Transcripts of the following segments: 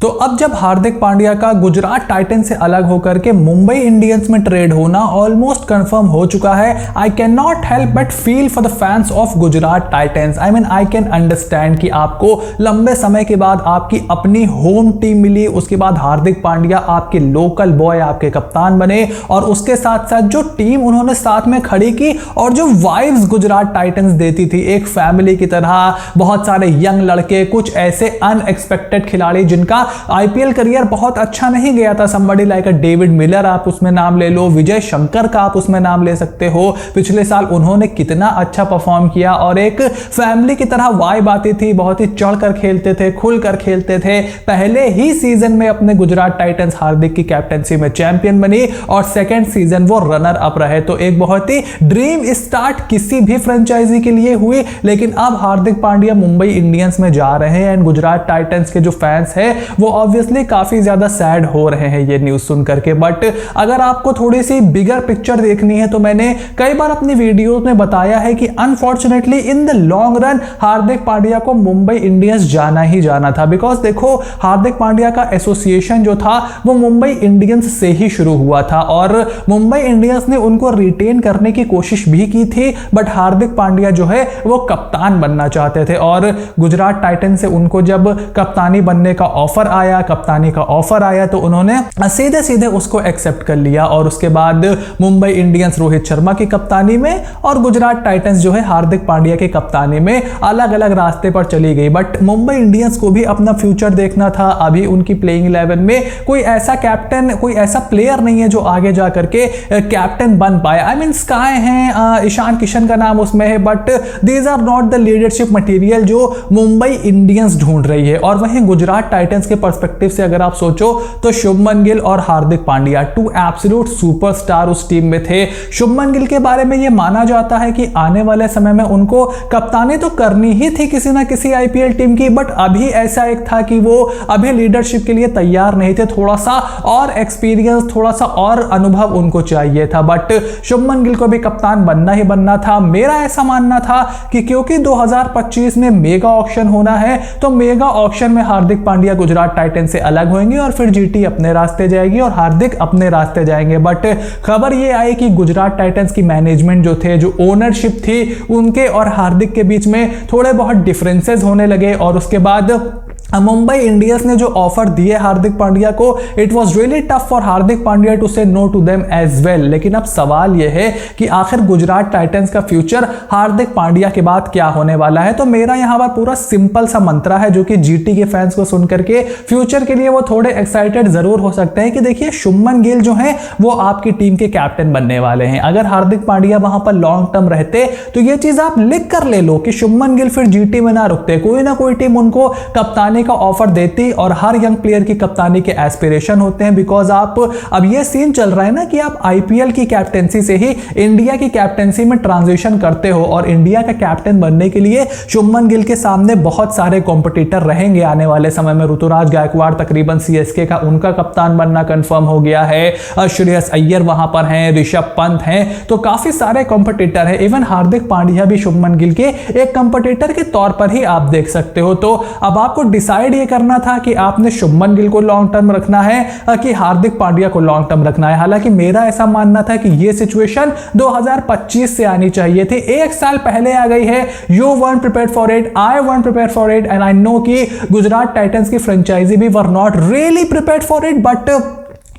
तो अब जब हार्दिक पांड्या का गुजरात टाइटंस से अलग होकर के मुंबई इंडियंस में ट्रेड होना ऑलमोस्ट कंफर्म हो चुका है, I can not help but feel for the fans of Gujarat Titans. I mean I can understand कि आपको लंबे समय के बाद आपकी अपनी होम टीम मिली, उसके बाद हार्दिक पांड्या आपके लोकल बॉय, आपके कप्तान बने, और उसके साथ साथ जो टीम उन्होंने साथ में खड़ी की और जो वाइब्स गुजरात टाइटंस देती थी एक फैमिली की तरह, बहुत सारे यंग लड़के, कुछ ऐसे अनएक्सपेक्टेड खिलाड़ी जिनका आईपीएल करियर बहुत अच्छा नहीं गया था, समबडी लाइक डेविड मिलर आप उसमें नाम ले लो, विजय शंकर का आप उसमें नाम ले सकते हो। पिछले साल उन्होंने कितना अच्छा परफॉर्म किया और एक फैमिली की तरह वाइब आती थी, बहुत ही चढ़कर खेलते थे, खुलकर खेलते थे। पहले ही सीजन में अपने गुजरात टाइटंस हार्दिक की कैप्टनसी में चैंपियन बनी और सेकंड सीजन वो रनर अप रहे। तो एक बहुत ही ड्रीम स्टार्ट किसी भी फ्रेंचाइजी के लिए हुई, लेकिन अब हार्दिक पांड्या मुंबई इंडियंस में जा रहे हैं एंड गुजरात टाइटंस के जो फैंस हैं वो ऑब्वियसली काफी ज्यादा सैड हो रहे हैं ये न्यूज सुन करके। बट अगर आपको थोड़ी सी बिगर पिक्चर देखनी है तो मैंने कई बार अपनी वीडियोस में बताया है कि unfortunately in the long run Hardik Pandya को मुंबई इंडियंस जाना ही जाना था। बिकॉज देखो हार्दिक पांड्या का एसोसिएशन जो था वो मुंबई इंडियंस से ही शुरू हुआ था और मुंबई इंडियंस ने उनको रिटेन करने की कोशिश भी की थी, बट हार्दिक पांड्या जो है वो कप्तान बनना चाहते थे और गुजरात टाइटंस से उनको जब कप्तानी बनने का ऑफर आया, कप्तानी का ऑफर आया तो उन्होंने सीधे सीधे उसको एक्सेप्ट कर लिया और उसके बाद मुंबई इंडियंस रोहित शर्मा की कप्तानी में और गुजरात टाइटंस जो है हार्दिक पांड्या की कप्तानी में अलग अलग रास्ते पर चली गई। बट मुंबई इंडियंस को भी अपना फ्यूचर देखना था। अभी उनकी प्लेइंग 11 में कोई ऐसा कैप्टन, कोई ऐसा प्लेयर नहीं है जो आगे जा करके कैप्टन बन पाए। आई मीन स्काई हैं, ईशान किशन का नाम उसमें है, but these are not the leadership material जो मुंबई इंडियंस ढूंढ रही है। और वहीं गुजरात टाइटंस के पर्सपेक्टिव से अगर आप सोचो तो शुभमन गिल और हार्दिक पांड्या टू एब्सोल्यूट सुपरस्टार उस टीम में थे। शुभमन गिल के बारे में यह माना जाता है कि आने वाले समय में उनको कप्तानी तो करनी ही थी किसी ना किसी आईपीएल टीम की, बट अभी ऐसा एक था कि वो अभी लीडरशिप के लिए तैयार नहीं थे, थोड़ा सा और एक्सपीरियंस, थोड़ा सा और अनुभव उनको चाहिए था। बट शुभमन गिल को भी कप्तान बनना ही बनना था। मेरा ऐसा मानना था कि क्योंकि 2025 में मेगा ऑक्शन होना है तो मेगा ऑक्शन में हार्दिक पांड्या गुजरात टाइटंस से अलग होंगे और फिर जीटी अपने रास्ते जाएगी और हार्दिक अपने रास्ते जाएंगे। बट खबर ये आई कि गुजरात टाइटंस की मैनेजमेंट जो थे, जो ओनरशिप थी, उनके और हार्दिक के बीच में थोड़े बहुत डिफरेंसेस होने लगे और उसके बाद मुंबई इंडियंस ने जो ऑफर दिए हार्दिक पांड्या को, it was really tough for Hardik Pandya to say no to them as well. लेकिन अब सवाल यह है कि आखिर गुजरात टाइटंस का फ्यूचर हार्दिक पांड्या के बाद क्या होने वाला है। तो मेरा यहां पर पूरा सिंपल सा मंत्रा है जो कि जीटी के फैंस को सुनकर के फ्यूचर के लिए वो थोड़े एक्साइटेड जरूर हो सकते हैं कि देखिए शुभमन गिल जो है वो आपकी टीम के कैप्टन बनने वाले हैं। अगर हार्दिक पांड्या वहां पर लॉन्ग टर्म रहते तो ये चीज आप लिख कर ले लो कि शुभमन गिल फिर जीटी में ना रुकते, कोई ना कोई टीम उनको कप्तानी का ऑफर देती और हर यंग प्लेयर की कप्तानी के एस्पिरेशन होते हैं। बिकॉज आप अब ये सीन चल रहा है ना कि आप आईपीएल की कैप्टेंसी से ही इंडिया की कैप्टेंसी में ट्रांजिशन करते हो और इंडिया का कैप्टन बनने के लिए शुभमन गिल के सामने बहुत सारे कॉम्पिटिटर रहेंगे आने वाले समय में। ऋतुराज गायकवाड़ तकरीबन सीएसके का उनका कप्तान बनना कंफर्म हो गया है, श्रेयस अय्यर वहां पर हैं, ऋषभ पंत हैं, तो काफी सारे कॉम्पिटिटर हैं। इवन हार्दिक पांड्या भी शुभमन गिल के एक कॉम्पिटिटर के तौर पर ही आप देख सकते हो। तो अब आपको डिसाइड ये करना था कि आपने शुभमन गिल को लॉन्ग टर्म रखना है कि हार्दिक पांड्या को लॉन्ग टर्म रखना है। हालांकि मेरा ऐसा मानना था कि ये सिचुएशन 2025 से आनी चाहिए थी, एक साल पहले आ गई है। You weren't prepared for it, I weren't prepared for it, and I know कि गुजरात टाइटंस की फ्रेंचाइजी भी were not really prepared for it, but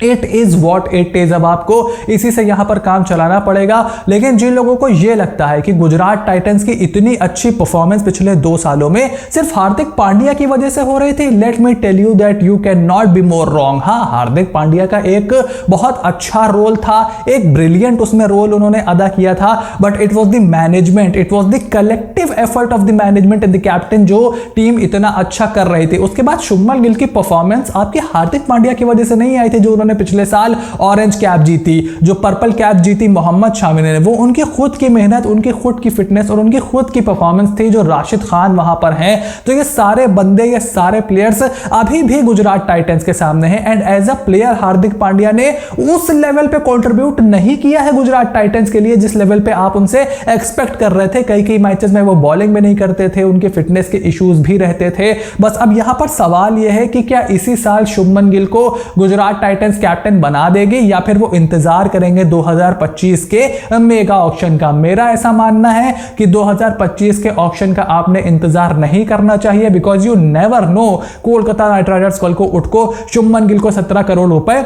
it is what it is. अब आपको इसी से यहां पर काम चलाना पड़ेगा। लेकिन जिन लोगों को यह लगता है कि गुजरात टाइटंस की इतनी अच्छी परफॉर्मेंस पिछले 2 सालों में सिर्फ हार्दिक पांड्या की वजह से हो रही थी, let me tell you that you can not be more wrong. हाँ, हार्दिक पांड्या का एक बहुत अच्छा रोल था, एक ब्रिलियंट उसमें रोल उन्होंने अदा किया था, but it was the management, it was the collective effort of the management and the captain जो टीम इतना अच्छा कर रही थी। उसके बाद शुभमन गिल की परफॉर्मेंस आपकी हार्दिक पांड्या की वजह से नहीं आई थी जो जिन्होंने पिछले साल ऑरेंज कैप जीती, जो पर्पल कैप जीती मोहम्मद शामी ने, वो उनकी खुद की मेहनत, उनकी खुद की फिटनेस और उनकी खुद की परफॉर्मेंस थी। जो राशिद खान वहां पर हैं, तो ये सारे बंदे, ये सारे प्लेयर्स अभी भी गुजरात टाइटंस के सामने हैं। And as a player Hardik Pandya ने उस लेवल पे कंट्रीब्यूट नहीं किया है गुजरात टाइटंस के लिए जिस लेवल पे आप उनसे एक्सपेक्ट कर रहे थे। कई मैचेस में वो बॉलिंग भी नहीं करते थे, उनके फिटनेस के इश्यूज भी रहते थे। बस अब यहां पर सवाल यह है कि क्या इसी साल शुभमन गिल को गुजरात टाइटंस कैप्टन बना देगी या फिर वो इंतजार करेंगे 2025 के मेगा ऑक्शन का। मेरा ऐसा मानना है कि 2025 के ऑक्शन का आपने इंतजार नहीं करना चाहिए, because you never know, Kolkata night Riders कल को उठ को शुभमन गिल को 17 करोड़ रुपए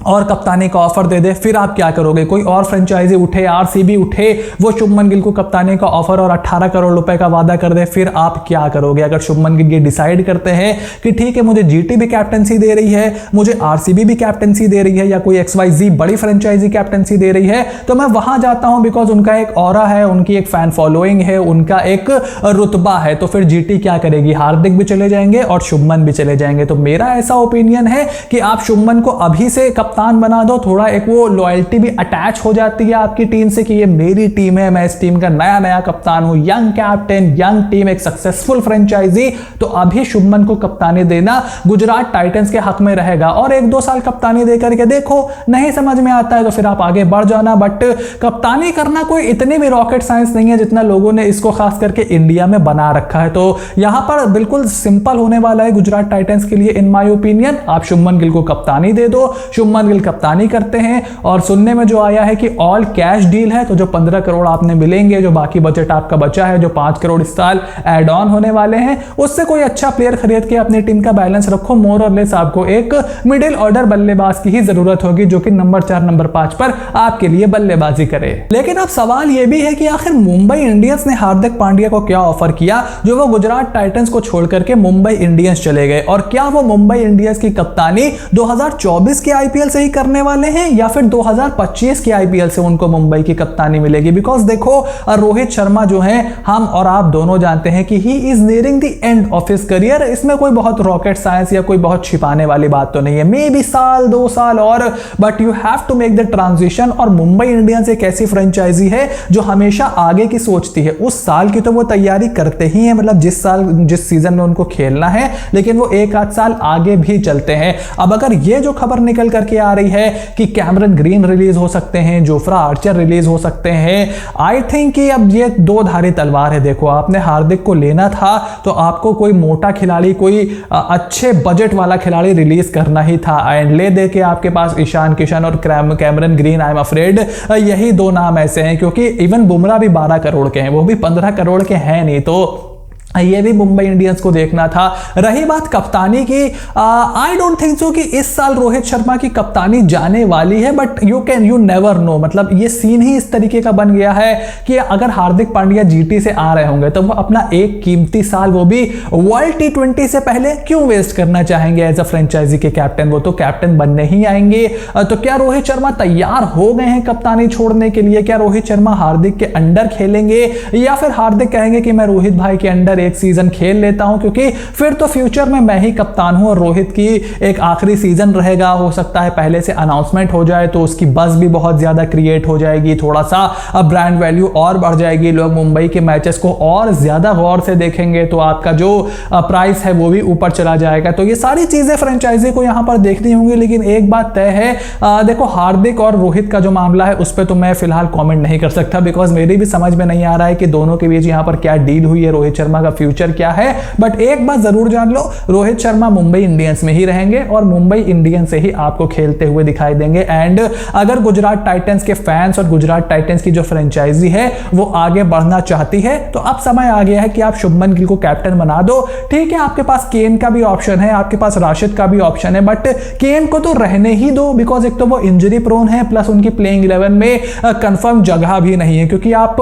और कप्तानी का ऑफर दे दे, फिर आप क्या करोगे? कोई और फ्रेंचाइजी उठे, आरसीबी उठे, वो शुभमन गिल को कप्तानी का ऑफर और 18 करोड़ रुपए का वादा कर दे, फिर आप क्या करोगे? अगर शुभमन गिल ये डिसाइड करते हैं कि ठीक है मुझे जीटी भी कैप्टनसी दे रही है, मुझे आरसीबी भी कैप्टनसी दे रही है, या कोई XYZ बड़ी फ्रेंचाइजी कैप्टनसी दे रही है, तो मैं वहां जाता हूं, बिकॉज उनका एक ऑरा है, उनकी एक फैन फॉलोइंग है, उनका एक रुतबा है। तो फिर जीटी क्या करेगी? हार्दिक भी चले जाएंगे और शुभमन भी चले जाएंगे। तो मेरा ऐसा ओपिनियन है कि आप शुभमन को अभी से कप्तान बना दो, थोड़ा एक वो लॉयल्टी भी अटैच हो जाती है आपकी टीम से कि ये मेरी टीम है, मैं इस टीम का नया कप्तान हूं, यंग कैप्टन, यंग टीम, एक सक्सेसफुल फ्रेंचाइजी। तो अभी शुभमन को कप्तानी देना गुजरात टाइटंस के हक में रहेगा। और 1-2 साल कप्तानी देकर के देखो, नहीं समझ में आता है तो फिर आप आगे बढ़ जाना। बट कप्तानी करना कोई इतनी भी रॉकेट साइंस नहीं है जितना लोगों ने इसको खास करके इंडिया में बना रखा है। तो यहां पर बिल्कुल सिंपल होने वाला है गुजरात टाइटंस के लिए, इन माय ओपिनियन। आप शुभमन गिल को कप्तानी दे दो, शुभमन गिल कप्तानी करते हैं। और सुनने में जो आया है कि ऑल कैश डील है, तो जो 15 करोड़ आपने मिलेंगे, जो बाकी बजट आपका बचा है, जो 5 करोड़ इस साल एड ऑन होने वाले हैं, उससे कोई अच्छा प्लेयर खरीद के अपनी टीम का बैलेंस रखो। मोर और लेस आपको एक मिडिल ऑर्डर बल्लेबाज की ही जरूरत होगी जो कि नंबर 4, नंबर 5 पर आपके लिए बल्लेबाजी करे। लेकिन अब सवाल यह भी है कि आखिर मुंबई इंडियंस ने हार्दिक पांड्या को क्या ऑफर किया जो वो गुजरात टाइटंस को छोड़ करके मुंबई इंडियंस चले गए? और क्या वो मुंबई इंडियंस की कप्तानी 2024 के आईपीएल से ही करने वाले हैं या फिर 2025 के आईपीएल से उनको मुंबई की कप्तानी मिलेगी? बिकॉज देखो, रोहित शर्मा जो है, हम और आप दोनों जानते हैं कि he is nearing the end of his career. इसमें कोई बहुत रॉकेट साइंस या कोई बहुत छिपाने वाली बात तो नहीं है। मे बी साल 2 साल और, but you have to make the transition. और मुंबई इंडियंस एक ऐसी फ्रेंचाइजी है जो हमेशा आगे की सोचती है। उस साल की तो वो तैयारी करते ही है, मतलब जिस सीजन में उनको खेलना है, लेकिन वो 1-8 साल आगे भी चलते हैं। अब अगर ये जो खबर निकल करके आ रही है कि कैमरन ग्रीन रिलीज हो सकते हैं, जोफ्रा आर्चर रिलीज हो सकते हैं, आई थिंक कि अब ये 2 धारी तलवार है। देखो, आपने हार्दिक को लेना था तो आपको कोई मोटा खिलाड़ी, कोई अच्छे बजट वाला खिलाड़ी रिलीज करना ही था। एंड ले दे के आपके पास ईशान किशन और Cameron green, I am afraid यही 2 नाम ऐसे हैं, क्योंकि इवन बुमराह भी 12 करोड़ के हैं, वो भी 15 करोड़ के हैं नहीं। तो ये भी मुंबई इंडियंस को देखना था। रही बात कप्तानी की, आई डोंट थिंक सो कि इस साल रोहित शर्मा की कप्तानी जाने वाली है, बट यू नेवर नो। मतलब ये सीन ही इस तरीके का बन गया है कि अगर हार्दिक पांड्या जीटी से आ रहे होंगे तो वो अपना एक कीमती साल, वो भी वर्ल्ड T20 से पहले, क्यों वेस्ट करना चाहेंगे एज अ फ्रेंचाइजी के कैप्टन? वो तो कैप्टन बनने ही आएंगे। तो क्या रोहित शर्मा तैयार हो गए हैं कप्तानी छोड़ने के लिए? क्या रोहित शर्मा हार्दिक के अंडर खेलेंगे या फिर हार्दिक कहेंगे कि मैं रोहित भाई के अंडर एक सीजन खेल लेता हूं, क्योंकि फिर तो फ्यूचर में मैं ही कप्तान हूं और रोहित की एक आखिरी सीजन रहेगा। हो सकता है पहले से अनाउंसमेंट हो जाए तो उसकी बज़ भी बहुत ज्यादा क्रिएट हो जाएगी, थोड़ा सा ब्रांड वैल्यू और बढ़ जाएगी, लोग मुंबई के मैचेस को और ज्यादा गौर से देखेंगे, तो आपका जो प्राइस है वो भी ऊपर चला जाएगा। तो ये सारी चीजें फ्रेंचाइजी को यहां पर देखनी होंगी। लेकिन एक बात तय है, देखो हार्दिक और रोहित का जो मामला है उस पर तो मैं फिलहाल कॉमेंट नहीं कर सकता, बिकॉज मेरी भी समझ में नहीं आ रहा है कि दोनों के बीच यहां पर क्या डील हुई है, रोहित शर्मा का फ्यूचर क्या है। बट एक बात जरूर जान लो, रोहित शर्मा मुंबई इंडियंस में ही रहेंगे और मुंबई इंडियंस से ही आपको खेलते हुए दिखाई देंगे। एंड अगर गुजरात टाइटंस के फैंस और गुजरात टाइटंस की जो फ्रेंचाइजी है वो आगे बढ़ना चाहती है, तो अब समय आ गया है कि आप शुभमन गिल को कैप्टन बना दो। ठीक है, आपके पास केन का भी ऑप्शन है, आपके पास राशिद का भी ऑप्शन है, बट केन को तो रहने ही दो, बिकॉज एक तो वो इंजरी प्रोन है, प्लस उनकी प्लेइंग 11 में कंफर्म जगह भी नहीं है। क्योंकि आप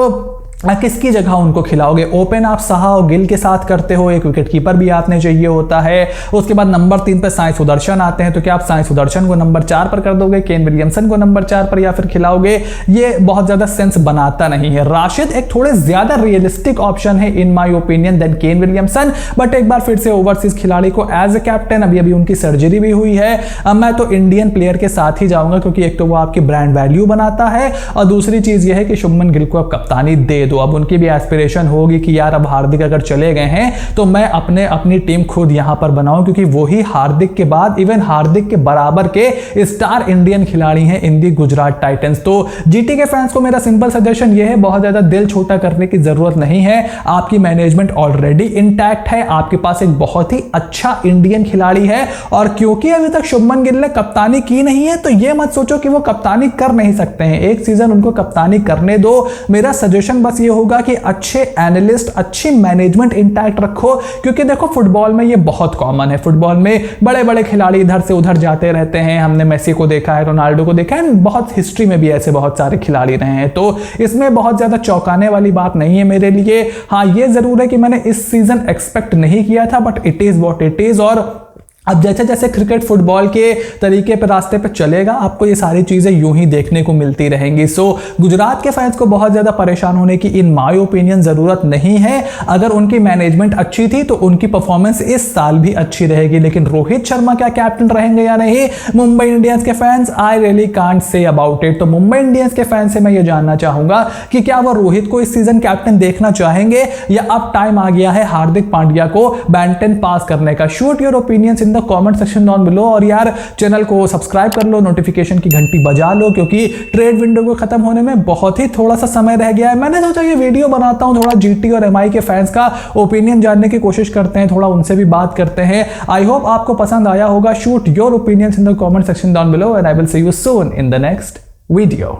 किसकी जगह उनको खिलाओगे? ओपन आप साहा और गिल के साथ करते हो, एक विकेट कीपर भी आपने चाहिए होता है। उसके बाद नंबर 3 पे साई सुदर्शन आते हैं, तो क्या आप साई सुदर्शन को नंबर 4 पर कर दोगे, केन विलियमसन को नंबर 4 पर या फिर खिलाओगे? ये बहुत ज्यादा सेंस बनाता नहीं है। राशिद एक थोड़े ज्यादा रियलिस्टिक ऑप्शन है in my opinion than Kane Williamson, but एक बार फिर से ओवरसीज खिलाड़ी को एज ए कैप्टन, अभी उनकी सर्जरी भी हुई है, मैं तो इंडियन प्लेयर के साथ ही जाऊंगा, क्योंकि एक तो वो आपकी ब्रांड वैल्यू बनाता है और दूसरी चीज ये है कि शुभमन गिल को अब कप्तानी दे दो। अब उनकी भी एस्पिरेशन होगी कि यार अब हार्दिक अगर चले गए हैं तो मैं अपनी टीम खुद यहां पर बनाऊं, क्योंकि वही हार्दिक के बाद इवन हार्दिक के बराबर के स्टार इंडियन खिलाड़ी हैं इन दी गुजरात टाइटंस। तो जीटी के फैंस को मेरा सिंपल सजेशन यह है, बहुत ज्यादा दिल छोटा करने की जरूरत नहीं है। आपकी मैनेजमेंट ऑलरेडी इंटैक्ट है, आपके पास एक बहुत ही अच्छा इंडियन खिलाड़ी है, और क्योंकि अभी तक शुभमन गिल ने कप्तानी की नहीं है तो यह मत सोचो कि वो कप्तानी कर नहीं सकते हैं। एक सीजन उनको कप्तानी करने दो। मेरा सजेशन बस ये होगा कि अच्छे एनालिस्ट, अच्छी मैनेजमेंट इंटैक्ट रखो, क्योंकि देखो फुटबॉल में ये बहुत कॉमन है। फुटबॉल में बड़े बड़े खिलाड़ी इधर से उधर जाते रहते हैं। हमने मेसी को देखा है, रोनाल्डो को देखा है, बहुत हिस्ट्री में भी ऐसे बहुत सारे खिलाड़ी रहे हैं, तो इसमें बहुत ज्यादा चौंकाने वाली बात नहीं है मेरे लिए। हाँ, ये जरूर है कि मैंने इस सीजन एक्सपेक्ट नहीं किया था, but it is what it is. और अब जैसे जैसे क्रिकेट फुटबॉल के तरीके पर रास्ते पर चलेगा, आपको ये सारी चीजें यूं ही देखने को मिलती रहेंगी। सो गुजरात के फैंस को बहुत ज्यादा परेशान होने की इन माय ओपिनियन जरूरत नहीं है। अगर उनकी मैनेजमेंट अच्छी थी तो उनकी परफॉर्मेंस इस साल भी अच्छी रहेगी, लेकिन रोहित शर्मा क्या कैप्टन रहेंगे या नहीं, मुंबई इंडियंस के fans, I really can't say about it. तो मुंबई इंडियंस के फैंस से मैं ये जानना चाहूंगा कि क्या वो रोहित को इस सीजन कैप्टन देखना चाहेंगे, या अब टाइम आ गया है हार्दिक पांड्या को बैटन पास करने का। Shoot your opinions in the comment section down below, और यार चैनल को सब्सक्राइब कर लो, नोटिफिकेशन की घंटी बजा लो, क्योंकि ट्रेड विंडो को खत्म होने में बहुत ही थोड़ा सा समय रह गया है। मैंने सोचा ये वीडियो बनाता हूं, थोड़ा जीटी और एमआई के फैंस का ओपिनियन जानने की कोशिश करते हैं, थोड़ा उनसे भी बात करते हैं। आई होप आपको पसंद आया होगा। Shoot your opinions in the comment section down below and I will see you soon in the next video.